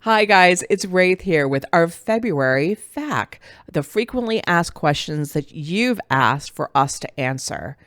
Hi guys, it's Raythe here with our February FAQ, the frequently asked questions that you've asked for us to answer.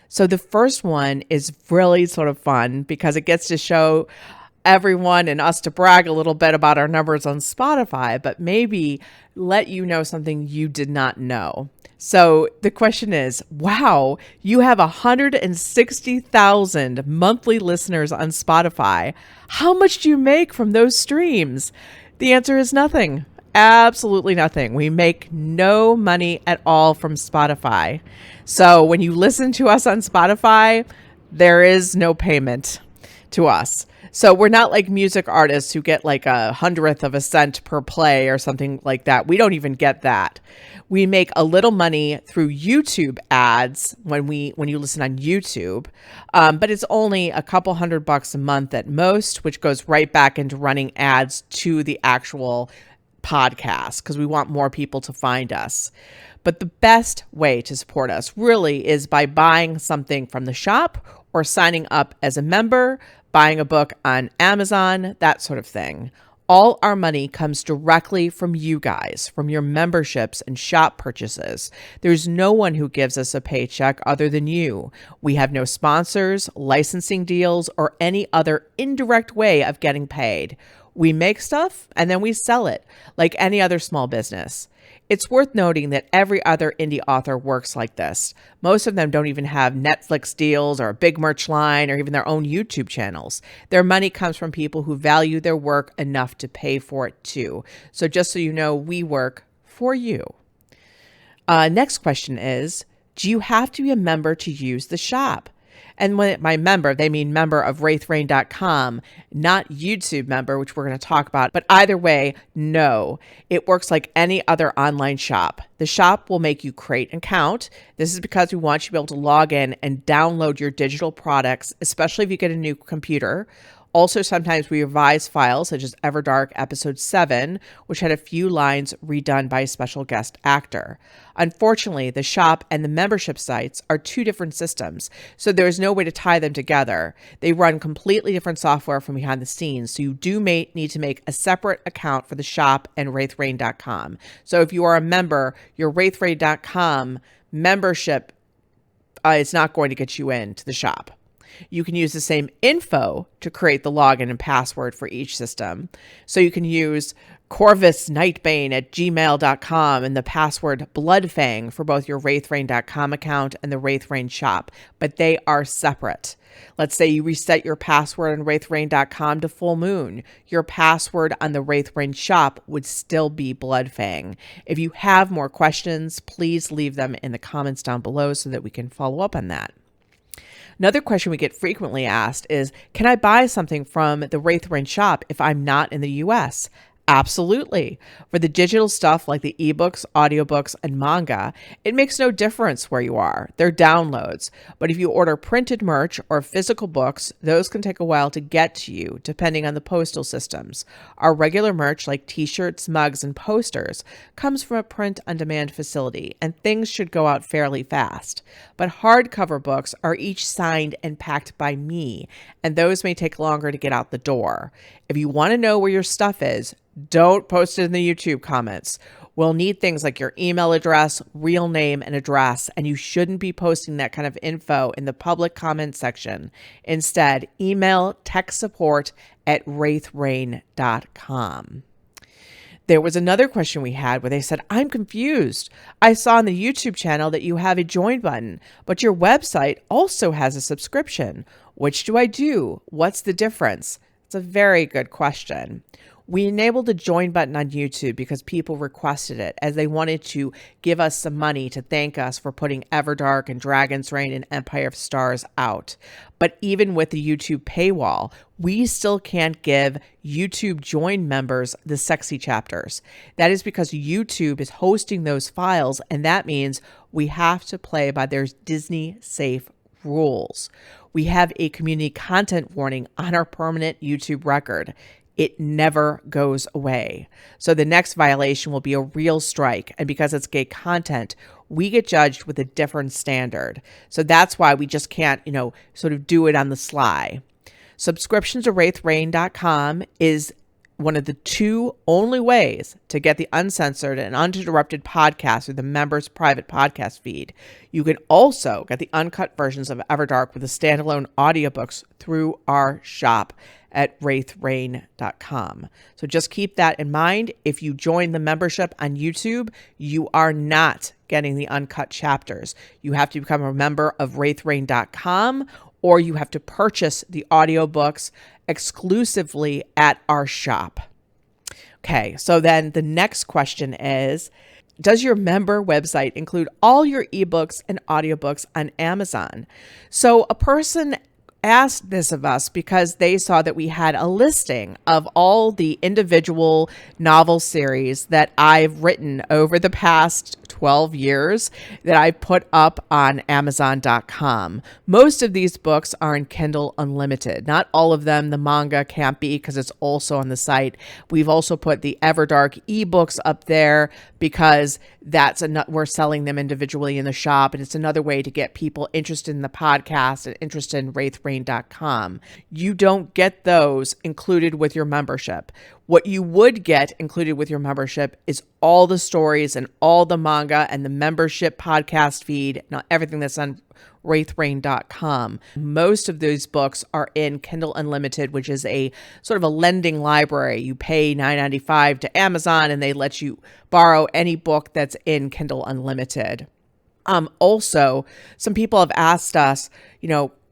So the first one is really sort of fun because it gets to show everyone and us to brag a little bit about our numbers on Spotify, but maybe let you know something you did not know. So the question is, wow, you have 160,000 monthly listeners on Spotify. How much do you make from those streams? The answer is nothing. Absolutely nothing. We make no money at all from Spotify. So when you listen to us on Spotify, there is no payment to us. So we're not like music artists who get like 1/100th of a cent per play or something like that. We don't even get that. We make a little money through YouTube ads when you listen on YouTube, but it's only a couple $100 a month at most, which goes right back into running ads to the actual podcast because we want more people to find us. But the best way to support us really is by buying something from the shop or signing up as a member, buying a book on Amazon, that sort of thing. All our money comes directly from you guys, from your memberships and shop purchases. There's no one who gives us a paycheck other than you. We have no sponsors, licensing deals, or any other indirect way of getting paid. We make stuff and then we sell it like any other small business. It's worth noting that every other indie author works like this. Most of them don't even have Netflix deals or a big merch line or even their own YouTube channels. Their money comes from people who value their work enough to pay for it too. So just so you know, we work for you. Next question is, do you have to be a member to use the shop? And when by member, they mean member of Raythe.com, not YouTube member, which we're going to talk about. But either way, no, it works like any other online shop. The shop will make you create an account. This is because we want you to be able to log in and download your digital products, especially if you get a new computer. Also, sometimes we revise files such as Everdark Episode 7, which had a few lines redone by a special guest actor. Unfortunately, the shop and the membership sites are two different systems, so there is no way to tie them together. They run completely different software from behind the scenes, so you do need to make a separate account for the shop and Raythe.com. So if you are a member, your Raythe.com membership is not going to get you into the shop. You can use the same info to create the login and password for each system. So you can use corvusnightbane@gmail.com and the password bloodfang for both your Raythe.com account and the Raythe shop, but they are separate. Let's say you reset your password on Raythe.com to full moon. Your password on the Raythe shop would still be bloodfang. If you have more questions, please leave them in the comments down below so that we can follow up on that. Another question we get frequently asked is, can I buy something from the Raythe shop if I'm not in the US? Absolutely. For the digital stuff like the ebooks, audiobooks, and manga, it makes no difference where you are. They're downloads. But if you order printed merch or physical books, those can take a while to get to you, depending on the postal systems. Our regular merch like t-shirts, mugs, and posters comes from a print-on-demand facility, and things should go out fairly fast. But hardcover books are each signed and packed by me, and those may take longer to get out the door. If you want to know where your stuff is, don't post it in the YouTube comments. We'll need things like your email address, real name, and address, and you shouldn't be posting that kind of info in the public comment section. Instead, email techsupport@raytherain.com. There was another question we had where they said, I'm confused. I saw on the YouTube channel that you have a join button, but your website also has a subscription. Which do I do? What's the difference? It's a very good question. We enabled the join button on YouTube because people requested it as they wanted to give us some money to thank us for putting Everdark and Dragon's Reign and Empire of Stars out. But even with the YouTube paywall, we still can't give YouTube join members the sexy chapters. That is because YouTube is hosting those files, and that means we have to play by their Disney safe rules. We have a community content warning on our permanent YouTube record. It never goes away. So the next violation will be a real strike. And because it's gay content, we get judged with a different standard. So that's why we just can't, sort of do it on the sly. Subscription to Raythe.com is one of the two only ways to get the uncensored and uninterrupted podcast through the members' private podcast feed. You can also get the uncut versions of Everdark with the standalone audiobooks through our shop at raythe.com. So just keep that in mind. If you join the membership on YouTube, you are not getting the uncut chapters. You have to become a member of raythe.com, or you have to purchase the audiobooks exclusively at our shop. Okay, so then the next question is, does your member website include all your ebooks and audiobooks on Amazon? So a person asked this of us because they saw that we had a listing of all the individual novel series that I've written over the past 12 years that I put up on Amazon.com. Most of these books are in Kindle Unlimited. Not all of them. The manga can't be because it's also on the site. We've also put the Everdark ebooks up there because we're selling them individually in the shop, and it's another way to get people interested in the podcast and interested in wraithbrain.com. You don't get those included with your membership. What you would get included with your membership is all the stories and all the manga and the membership podcast feed, and everything that's on wraithbrain.com. Most of those books are in Kindle Unlimited, which is a sort of a lending library. You pay $9.95 to Amazon and they let you borrow any book that's in Kindle Unlimited. Also, some people have asked us,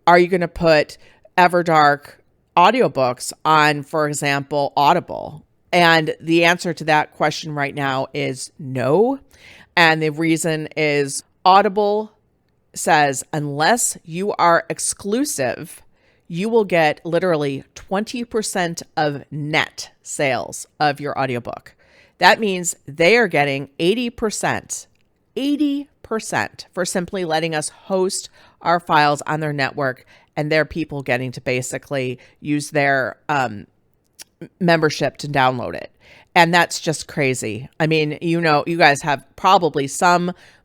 are you going to put Everdark audiobooks on, for example, Audible? And the answer to that question right now is no. And the reason is Audible says unless you are exclusive, you will get literally 20% of net sales of your audiobook. That means they are getting 80% for simply letting us host our files on their network, and their people getting to basically use their membership to download it. And that's just crazy. I mean, you guys have probably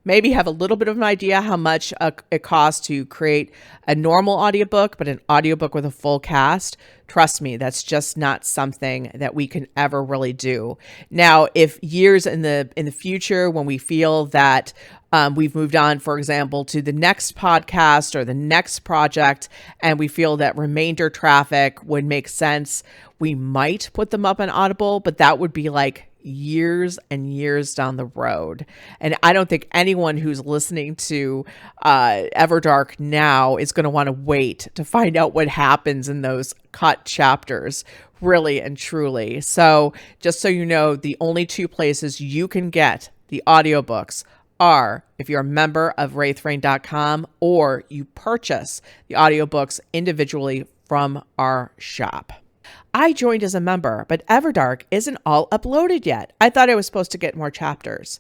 maybe have a little bit of an idea how much it costs to create a normal audiobook, but an audiobook with a full cast. Trust me, that's just not something that we can ever really do. Now, if years in the future, when we feel that we've moved on, for example, to the next podcast or the next project, and we feel that remainder traffic would make sense, we might put them up on Audible, but that would be like years and years down the road. And I don't think anyone who's listening to Everdark now is going to want to wait to find out what happens in those cut chapters, really and truly. So just so you know, the only two places you can get the audiobooks are if you're a member of wraithbrain.com or you purchase the audiobooks individually from our shop. I joined as a member, but Everdark isn't all uploaded yet. I thought I was supposed to get more chapters.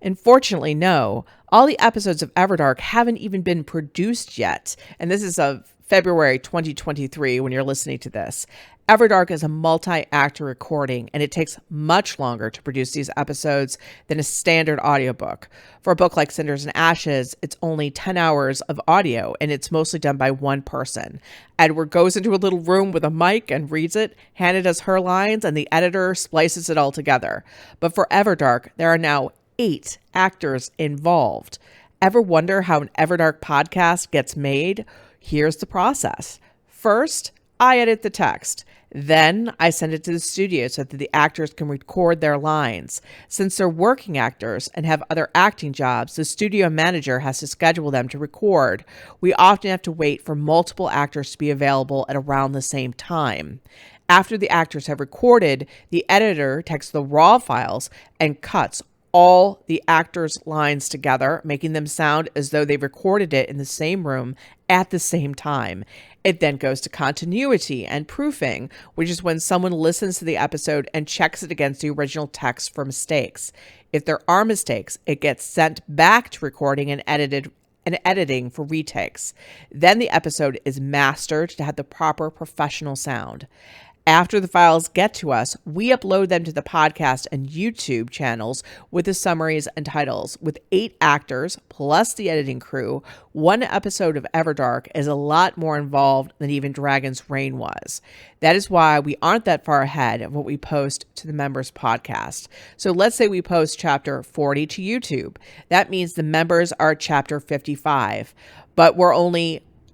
Unfortunately, no. All the episodes of Everdark haven't even been produced yet. And this is of February 2023 when you're listening to this. Everdark is a multi-actor recording, and it takes much longer to produce these episodes than a standard audiobook. For a book like Cinders and Ashes, it's only 10 hours of audio, and it's mostly done by one person. Edward goes into a little room with a mic and reads it. Hannah does her lines, and the editor splices it all together. But for Everdark, there are now 8 actors involved. Ever wonder how an Everdark podcast gets made? Here's the process. First, I edit the text. Then I send it to the studio so that the actors can record their lines. Since they're working actors and have other acting jobs, the studio manager has to schedule them to record. We often have to wait for multiple actors to be available at around the same time. After the actors have recorded, the editor takes the raw files and cuts all the actors' lines together, making them sound as though they recorded it in the same room at the same time. It then goes to continuity and proofing, which is when someone listens to the episode and checks it against the original text for mistakes. If there are mistakes, it gets sent back to recording and editing for retakes. Then the episode is mastered to have the proper professional sound. After the files get to us, we upload them to the podcast and YouTube channels with the summaries and titles. With 8 actors plus the editing crew, one episode of Everdark is a lot more involved than even Dragon's Reign was. That is why we aren't that far ahead of what we post to the members' podcast. So let's say we post chapter 40 to YouTube. That means the members are at chapter 55, but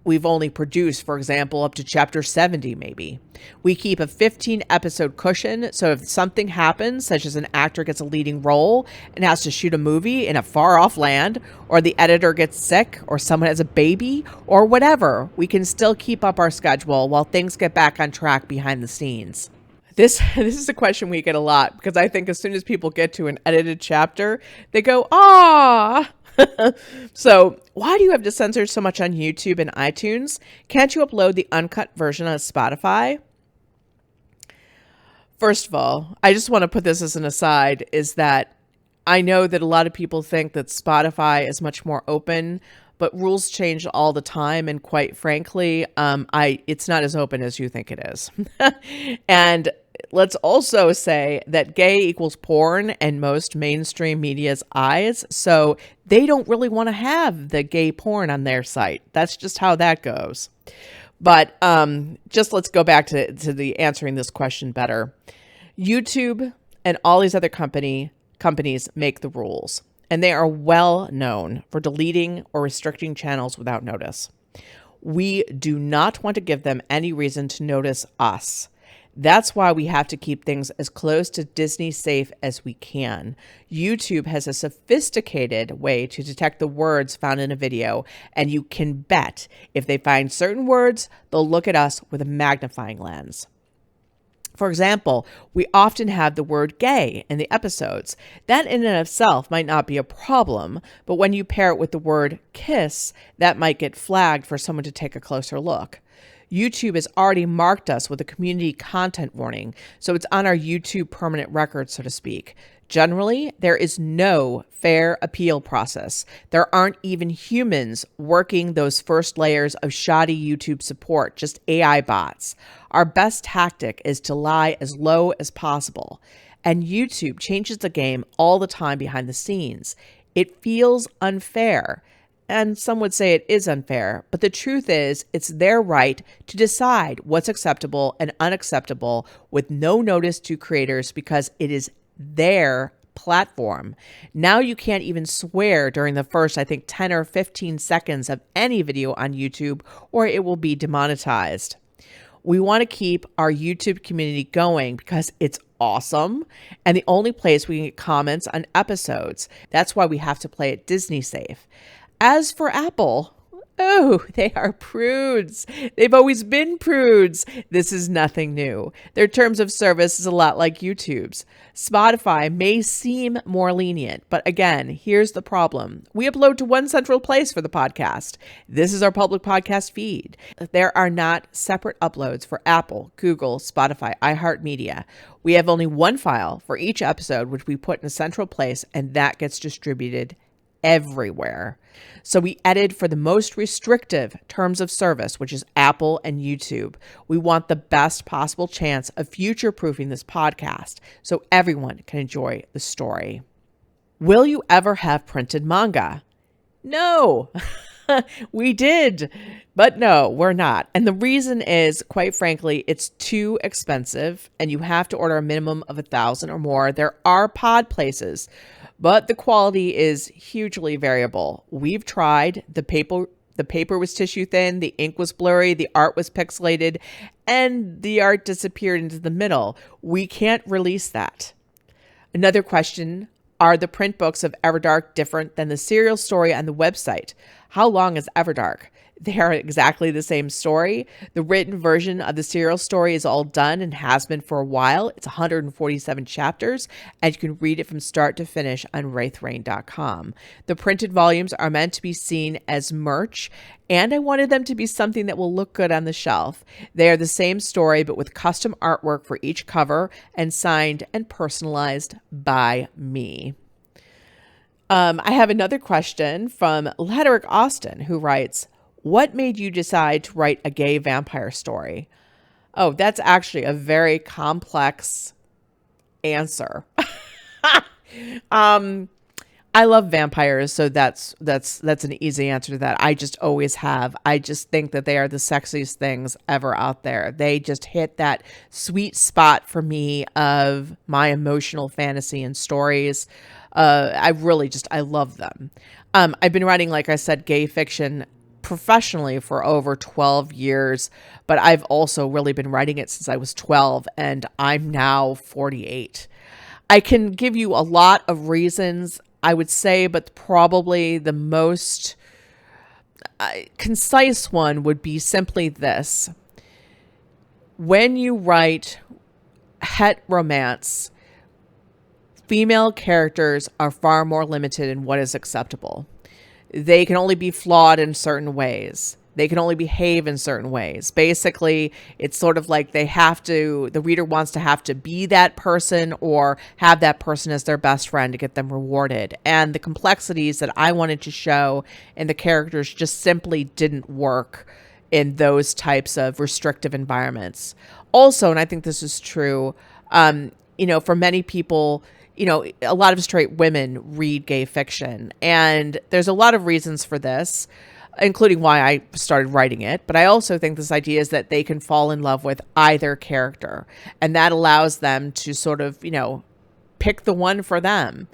we've only produced, for example, up to chapter 70 maybe. We keep a 15 episode cushion, so if something happens, such as an actor gets a leading role and has to shoot a movie in a far off land, or the editor gets sick, or someone has a baby, or whatever, we can still keep up our schedule while things get back on track behind the scenes. This is a question we get a lot, because I think as soon as people get to an edited chapter, they go, "Ah." So why do you have to censor so much on YouTube and iTunes? Can't you upload the uncut version on Spotify? First of all, I just want to put this as an aside, is that I know that a lot of people think that Spotify is much more open, but rules change all the time. And quite frankly, it's not as open as you think it is. And let's also say that gay equals porn in most mainstream media's eyes. So they don't really want to have the gay porn on their site. That's just how that goes. But just let's go back to the answering this question better. YouTube and all these other companies make the rules, and they are well known for deleting or restricting channels without notice. We do not want to give them any reason to notice us. That's why we have to keep things as close to Disney safe as we can. YouTube has a sophisticated way to detect the words found in a video, and you can bet if they find certain words, they'll look at us with a magnifying lens. For example, we often have the word gay in the episodes. That in and of itself might not be a problem, but when you pair it with the word kiss, that might get flagged for someone to take a closer look. YouTube has already marked us with a community content warning, so it's on our YouTube permanent record, so to speak. Generally, there is no fair appeal process. There aren't even humans working those first layers of shoddy YouTube support, just AI bots. Our best tactic is to lie as low as possible. And YouTube changes the game all the time behind the scenes. It feels unfair. And some would say it is unfair, but the truth is it's their right to decide what's acceptable and unacceptable with no notice to creators because it is their platform. Now you can't even swear during the first, 10 or 15 seconds of any video on YouTube, or it will be demonetized. We want to keep our YouTube community going because it's awesome and the only place we can get comments on episodes. That's why we have to play it Disney safe. As for Apple, they are prudes. They've always been prudes. This is nothing new. Their terms of service is a lot like YouTube's. Spotify may seem more lenient, but again, here's the problem. We upload to one central place for the podcast. This is our public podcast feed. There are not separate uploads for Apple, Google, Spotify, iHeartMedia. We have only one file for each episode, which we put in a central place, and that gets distributed everywhere. So we edit for the most restrictive terms of service, which is Apple and YouTube. We want the best possible chance of future-proofing this podcast so everyone can enjoy the story. Will you ever have printed manga? No. We did, but no, we're not. And the reason is, quite frankly, it's too expensive and you have to order a minimum of 1,000 or more. There are pod places, but the quality is hugely variable. We've tried. The paper was tissue thin, the ink was blurry, the art was pixelated, and the art disappeared into the middle. We can't release that. Another question, are the print books of Everdark different than the serial story on the website? How long is Everdark? They are exactly the same story. The written version of the serial story is all done and has been for a while. It's 147 chapters, and you can read it from start to finish on Raythe.com. The printed volumes are meant to be seen as merch, and I wanted them to be something that will look good on the shelf. They are the same story, but with custom artwork for each cover and signed and personalized by me. I have another question from Lederick Austin, who writes, what made you decide to write a gay vampire story? Oh, that's actually a very complex answer. um, I love vampires, so that's an easy answer to that. I just always have. I just think that they are the sexiest things ever out there. They just hit that sweet spot for me of my emotional fantasy and stories. I love them. I've been writing, like I said, gay fiction professionally for over 12 years, but I've also really been writing it since I was 12 and I'm now 48. I can give you a lot of reasons, I would say, but probably the most concise one would be simply this. When you write het romance, female characters are far more limited in what is acceptable. They can only be flawed in certain ways. They can only behave in certain ways. Basically, it's sort of like the reader wants to have to be that person or have that person as their best friend to get them rewarded. And the complexities that I wanted to show in the characters just simply didn't work in those types of restrictive environments. Also, and I think this is true, for many people, a lot of straight women read gay fiction, and there's a lot of reasons for this, including why I started writing it. But I also think this idea is that they can fall in love with either character, and that allows them to sort of, pick the one for them,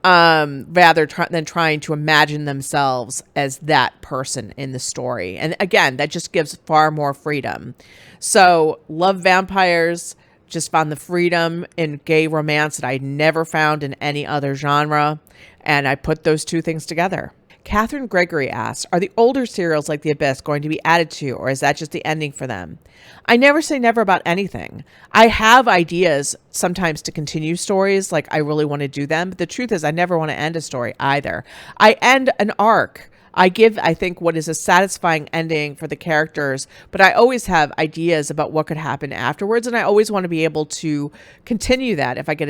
than trying to imagine themselves as that person in the story. And again, that just gives far more freedom. So love vampires. Just found the freedom in gay romance that I never found in any other genre. And I put those two things together. Catherine Gregory asked, are the older serials like The Abyss going to be added to, or is that just the ending for them? I never say never about anything. I have ideas sometimes to continue stories, like I really want to do them. But the truth is I never want to end a story either. I end an arc. I think, what is a satisfying ending for the characters, but I always have ideas about what could happen afterwards, and I always want to be able to continue that if I get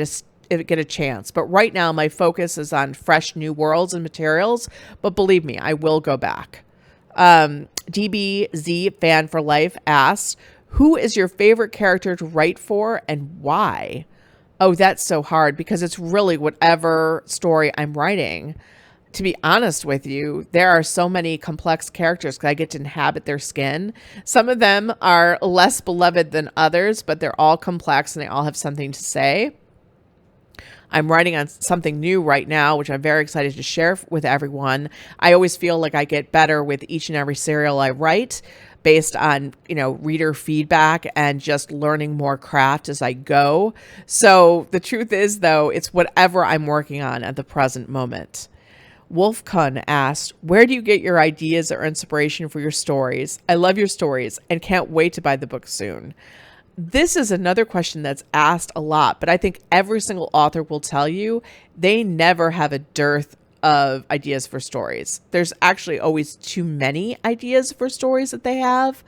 a chance. But right now, my focus is on fresh new worlds and materials, but believe me, I will go back. DBZ Fan for Life asks, who is your favorite character to write for and why? Oh, that's so hard because it's really whatever story I'm writing. To be honest with you, there are so many complex characters because I get to inhabit their skin. Some of them are less beloved than others, but they're all complex and they all have something to say. I'm writing on something new right now, which I'm very excited to share with everyone. I always feel like I get better with each and every serial I write based on, reader feedback and just learning more craft as I go. So the truth is, though, it's whatever I'm working on at the present moment. Wolfcun asked, where do you get your ideas or inspiration for your stories? I love your stories and can't wait to buy the book soon. This is another question that's asked a lot, but I think every single author will tell you they never have a dearth of ideas for stories. There's actually always too many ideas for stories that they have.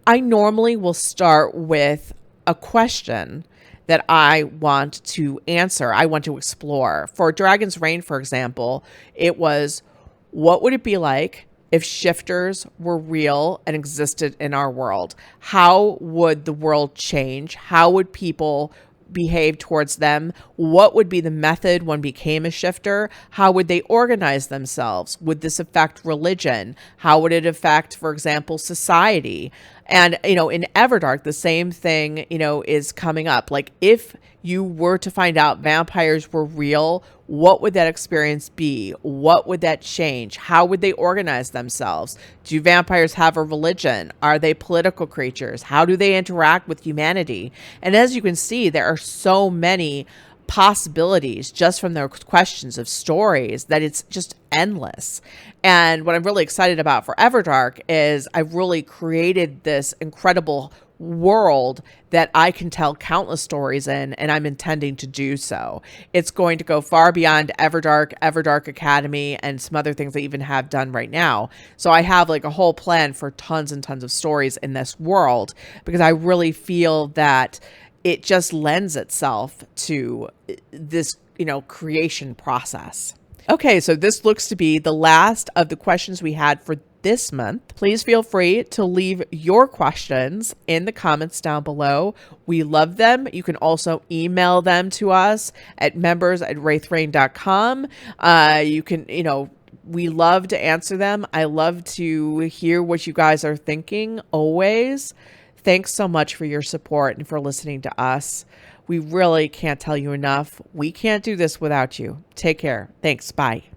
I normally will start with a question that I want to answer, I want to explore. For Dragon's Reign, for example, it was, what would it be like if shifters were real and existed in our world? How would the world change? How would people behave towards them? What would be the method one became a shifter? How would they organize themselves? Would this affect religion? How would it affect, for example, society? And, in Everdark, the same thing, is coming up. Like, if you were to find out vampires were real, what would that experience be? What would that change? How would they organize themselves? Do vampires have a religion? Are they political creatures? How do they interact with humanity? And as you can see, there are so many possibilities just from their questions of stories that it's just endless. And what I'm really excited about for Everdark is I've really created this incredible world that I can tell countless stories in, and I'm intending to do so. It's going to go far beyond Everdark, Everdark Academy, and some other things I even have done right now. So I have like a whole plan for tons and tons of stories in this world because I really feel that it just lends itself to this, creation process. Okay, so this looks to be the last of the questions we had for this month. Please feel free to leave your questions in the comments down below. We love them. You can also email them to us at members@raytherain.com. We love to answer them. I love to hear what you guys are thinking always. Thanks so much for your support and for listening to us. We really can't tell you enough. We can't do this without you. Take care. Thanks. Bye.